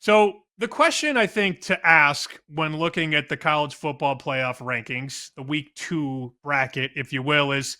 So the question I think to ask when looking at the college football playoff rankings, the week 2 bracket, if you will, is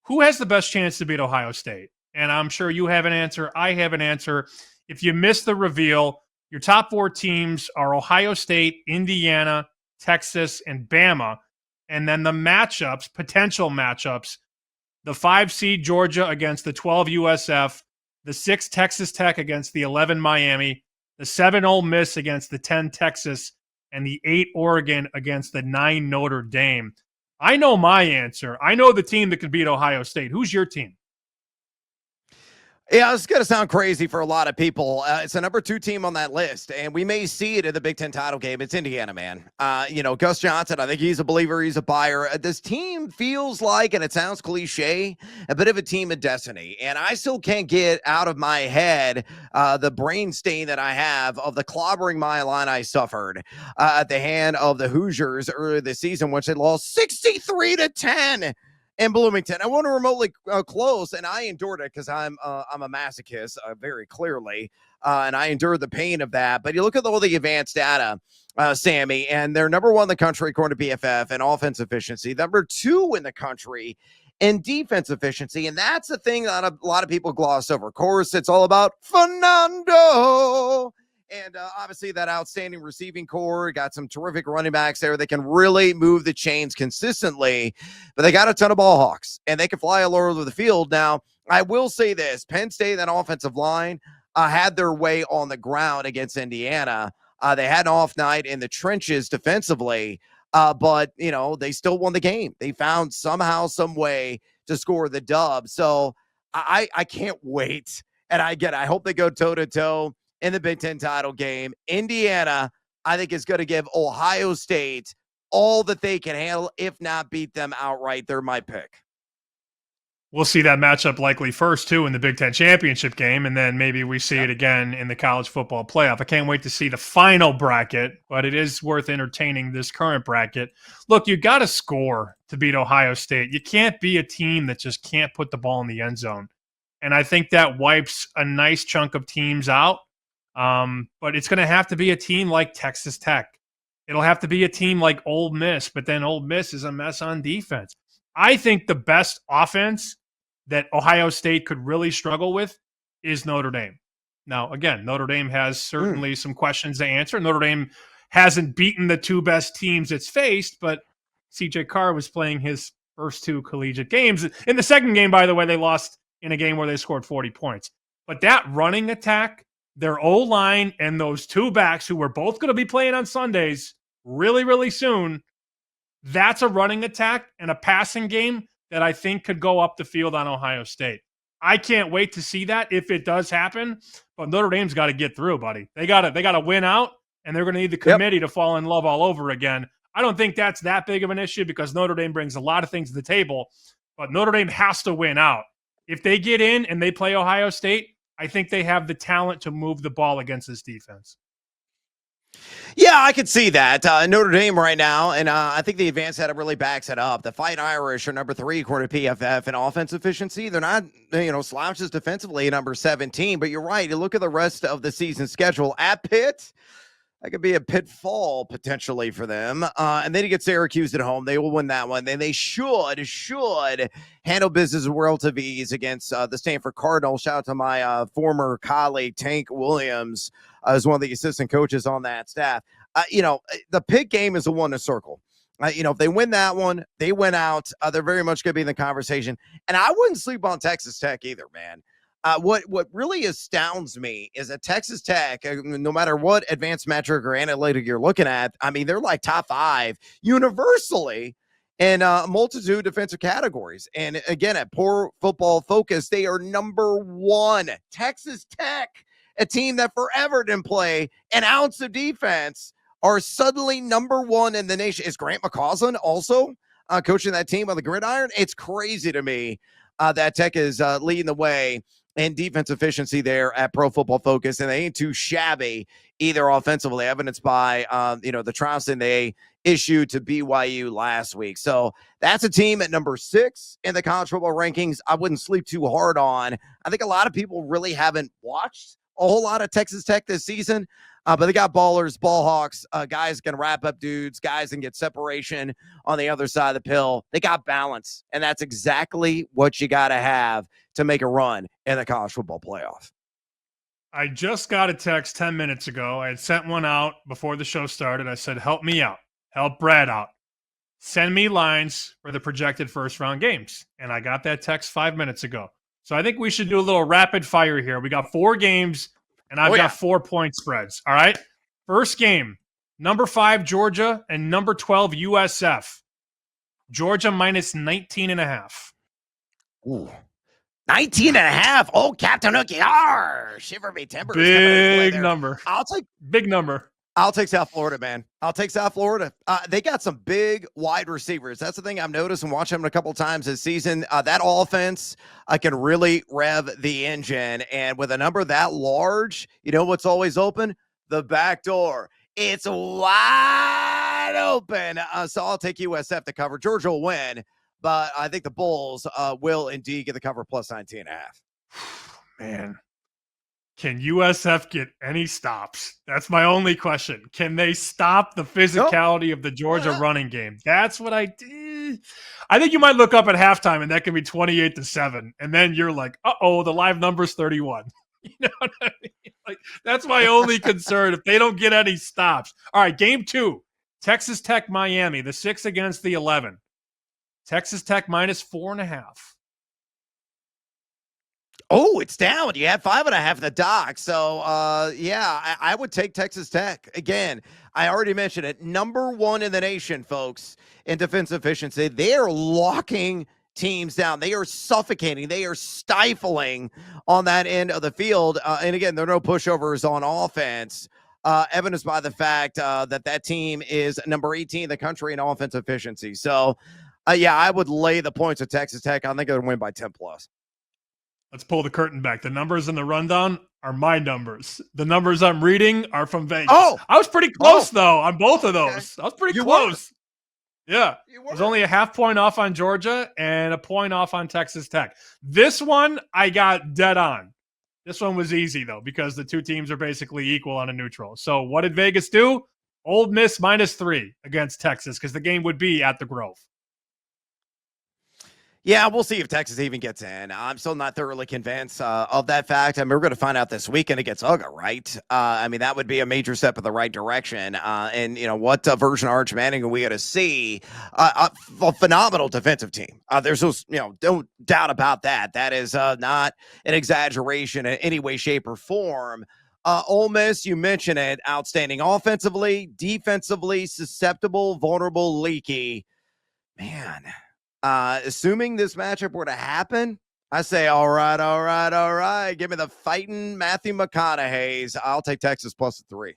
who has the best chance to beat Ohio State? And I'm sure you have an answer. I have an answer. If you missed the reveal, your top 4 teams are Ohio State, Indiana, Texas, and Bama. And then the matchups, potential matchups, the 5 seed Georgia against the 12 USF, the 6 Texas Tech against the 11 Miami, the 7 Ole Miss against the 10 Texas, and the 8 Oregon against the 9 Notre Dame. I know my answer. I know the team that could beat Ohio State. Who's your team? Yeah, it's going to sound crazy for a lot of people. It's the number 2 team on that list, and we may see it in the Big Ten title game. It's Indiana, man. Gus Johnson, I think he's a believer. He's a buyer. This team feels like, and it sounds cliche, a bit of a team of destiny. And I still can't get out of my head the brain stain that I have of the clobbering my Illini suffered at the hand of the Hoosiers earlier this season, which they lost 63-10. In Bloomington. I want to remotely close, and I endured it because I'm a masochist, very clearly, and I endured the pain of that. But you look at all the advanced data, Sammy, and they're number 1 in the country according to PFF in offense efficiency, number 2 in the country in defense efficiency, and that's the thing that a lot of people gloss over. Of course, it's all about Fernando. And obviously that outstanding receiving core, got some terrific running backs there. They can really move the chains consistently, but they got a ton of ball hawks, and they can fly all over the field. Now, I will say this, Penn State, that offensive line, had their way on the ground against Indiana. They had an off night in the trenches defensively, but, they still won the game. They found somehow, some way to score the dub. So I can't wait. And I hope they go toe-to-toe in the Big Ten title game. Indiana, I think, is going to give Ohio State all that they can handle, if not beat them outright. They're my pick. We'll see that matchup likely first, too, in the Big Ten championship game, and then maybe we see it again in the college football playoff. I can't wait to see the final bracket, but it is worth entertaining this current bracket. Look, you got to score to beat Ohio State. You can't be a team that just can't put the ball in the end zone. And I think that wipes a nice chunk of teams out. But it's going to have to be a team like Texas Tech. It'll have to be a team like Ole Miss, but then Ole Miss is a mess on defense. I think the best offense that Ohio State could really struggle with is Notre Dame. Now, again, Notre Dame has certainly some questions to answer. Notre Dame hasn't beaten the 2 best teams it's faced, but CJ Carr was playing his first 2 collegiate games. In the second game, by the way, they lost in a game where they scored 40 points. But that running attack, their O-line, and those 2 backs who were both going to be playing on Sundays really, really soon, that's a running attack and a passing game that I think could go up the field on Ohio State. I can't wait to see that if it does happen, but Notre Dame's got to get through, buddy. They got to win out, and they're going to need the committee to fall in love all over again. I don't think that's that big of an issue because Notre Dame brings a lot of things to the table, but Notre Dame has to win out. If they get in and they play Ohio State, I think they have the talent to move the ball against this defense. Yeah, I could see that. Notre Dame right now, and I think the advanced data really backs it up. The Fighting Irish are number 3 according to PFF in offense efficiency. They're not, slouches defensively, number 17. But you're right. You look at the rest of the season schedule at Pitt. That could be a pitfall potentially for them. And then you get Syracuse at home. They will win that one. Then they should handle business with relative ease against the Stanford Cardinals. Shout out to my former colleague, Tank Williams, as one of the assistant coaches on that staff. The Pitt game is the one to circle. If they win that one, they win out. They're very much going to be in the conversation. And I wouldn't sleep on Texas Tech either, man. What really astounds me is that Texas Tech, no matter what advanced metric or analytic you're looking at, I mean, they're like top 5 universally in a multitude of defensive categories. And again, at Pro Football Focus, they are number 1. Texas Tech, a team that forever didn't play an ounce of defense, are suddenly number 1 in the nation. Is Grant McCausland also coaching that team on the gridiron? It's crazy to me that Tech is leading the way in defense efficiency there at Pro Football Focus, and they ain't too shabby either offensively, evidenced by the trouncing they issued to BYU last week. So that's a team at number 6 in the college football rankings I wouldn't sleep too hard on. I think a lot of people really haven't watched a whole lot of Texas Tech this season, but they got ballers, ball hawks, guys can wrap up dudes, guys can get separation on the other side of the pill. They got balance, and that's exactly what you got to have to make a run in the college football playoff. I just got a text 10 minutes ago. I had sent one out before the show started. I said, help me out. Help Brad out. Send me lines for the projected first-round games. And I got that text 5 minutes ago. So I think we should do a little rapid fire here. We got 4 games, and I've got 4-point spreads. All right? First game, number 5, Georgia, and number 12, USF. Georgia minus 19.5. Ooh. 19.5. Oh, Captain Hookie. Shiver me timbers. Big number. Big number. I'll take South Florida, man. I'll take South Florida. They got some big wide receivers. That's the thing I've noticed and watched them a couple times this season. That offense can really rev the engine. And with a number that large, you know what's always open? The back door. It's wide open. So I'll take USF to cover. Georgia will win. But I think the Bulls will indeed get the cover plus 19.5. Man, can USF get any stops? That's my only question. Can they stop the physicality of the Georgia running game? That's what I did. I think you might look up at halftime and that can be 28-7. And then you're like, uh-oh, the live number's 31. You know what I mean? Like, that's my only concern if they don't get any stops. All right, game 2, Texas Tech, Miami, the 6 against the 11. Texas Tech minus 4.5. Oh, it's down. You had 5.5 at the dock. So, I would take Texas Tech. Again, I already mentioned it. Number 1 in the nation, folks, in defensive efficiency. They are locking teams down. They are suffocating. They are stifling on that end of the field. And again, there are no pushovers on offense. Evidenced by the fact that team is number 18 in the country in offensive efficiency. So, I would lay the points of Texas Tech. I think they'll win by 10 plus. Let's pull the curtain back. The numbers in the rundown are my numbers. The numbers I'm reading are from Vegas. I was pretty close, though, on both of those. Okay. I was pretty close. Yeah. It was only a half point off on Georgia and a point off on Texas Tech. This one, I got dead on. This one was easy, though, because the two teams are basically equal on a neutral. So what did Vegas do? Ole Miss minus 3 against Texas because the game would be at the Grove. Yeah, we'll see if Texas even gets in. I'm still not thoroughly convinced of that fact. I mean, we're going to find out this weekend against UGA, right? I mean, that would be a major step in the right direction. And, you know, what version of Arch Manning are we going to see? A phenomenal defensive team. There's no doubt about that. That is not an exaggeration in any way, shape, or form. Ole Miss, you mentioned it, outstanding offensively, defensively, susceptible, vulnerable, leaky. Man. Assuming this matchup were to happen, I say, all right. Give me the fighting Matthew McConaughey's. I'll take Texas plus 3.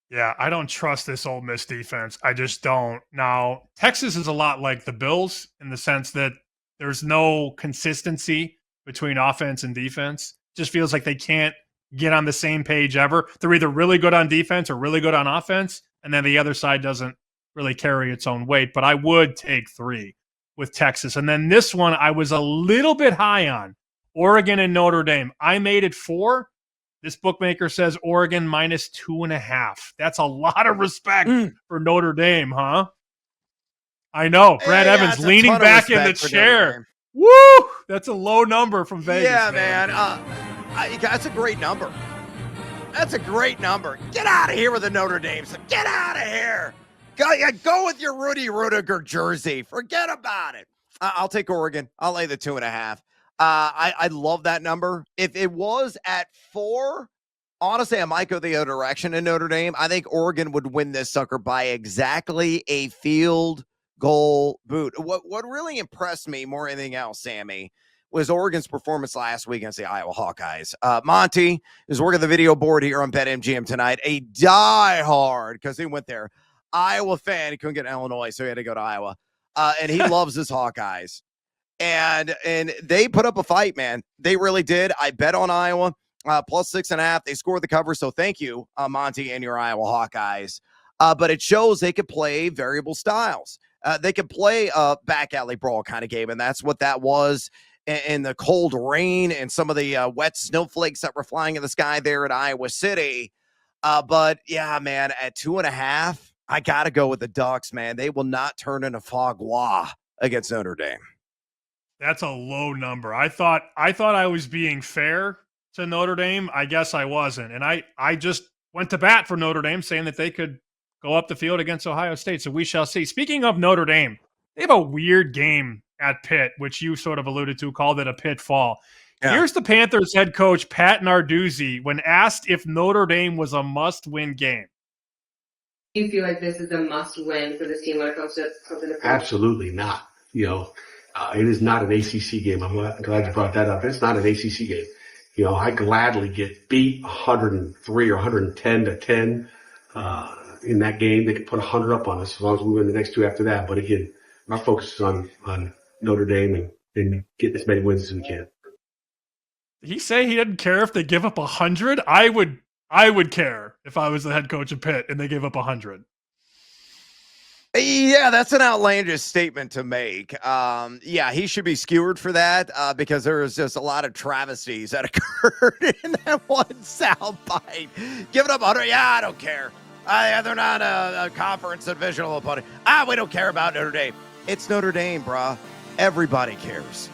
Yeah, I don't trust this Ole Miss defense. I just don't. Now, Texas is a lot like the Bills in the sense that there's no consistency between offense and defense. Just feels like they can't get on the same page ever. They're either really good on defense or really good on offense, and then the other side doesn't really carry its own weight. But I would take 3. With Texas. And then this one I was a little bit high on. Oregon and Notre Dame. I made it 4. This bookmaker says Oregon minus 2.5. That's a lot of respect for Notre Dame, huh? I know. Brad Evans leaning back in the chair. Woo! That's a low number from Vegas. Yeah, man. That's a great number. That's a great number. Get out of here with the Notre Dame. Get out of here. Go with your Rudy Rudiger jersey. Forget about it. I'll take Oregon. I'll lay the 2.5. I love that number. If it was at 4, honestly, I might go the other direction in Notre Dame. I think Oregon would win this sucker by exactly a field goal boot. What really impressed me more than anything else, Sammy, was Oregon's performance last week against the Iowa Hawkeyes. Monty is working the video board here on BetMGM tonight. A diehard, because he went there, Iowa fan. He couldn't get Illinois, so he had to go to Iowa. And he loves his Hawkeyes. And they put up a fight, man. They really did. I bet on Iowa, plus 6.5. They scored the cover, so thank you, Monty and your Iowa Hawkeyes. But it shows they could play variable styles. They could play a back alley brawl kind of game, and that's what that was. in the cold rain and some of the wet snowflakes that were flying in the sky there at Iowa City. But yeah, man, at 2.5, I got to go with the Ducks, man. They will not turn into Fogwa against Notre Dame. That's a low number. I thought I was being fair to Notre Dame. I guess I wasn't. And I just went to bat for Notre Dame, saying that they could go up the field against Ohio State. So we shall see. Speaking of Notre Dame, they have a weird game at Pitt, which you sort of alluded to, called it a pitfall. Yeah. Here's the Panthers head coach, Pat Narduzzi, when asked if Notre Dame was a must-win game. Do you feel like this is a must-win for this team when it comes to the Absolutely not. It is not an ACC game. I'm glad you brought that up. It's not an ACC game. I gladly get beat 103 or 110 to 10 in that game. They could put 100 up on us as long as we win the next two after that. But again, our focus is on Notre Dame and getting as many wins as we can. Did he say he didn't care if they give up 100? I would care if I was the head coach of Pitt and they gave up 100. Yeah, that's an outlandish statement to make. Yeah, he should be skewered for that because there was just a lot of travesties that occurred in that one soundbite. Give it up 100. Yeah, I don't care. They're not a conference divisional opponent. We don't care about Notre Dame. It's Notre Dame, bruh. Everybody cares.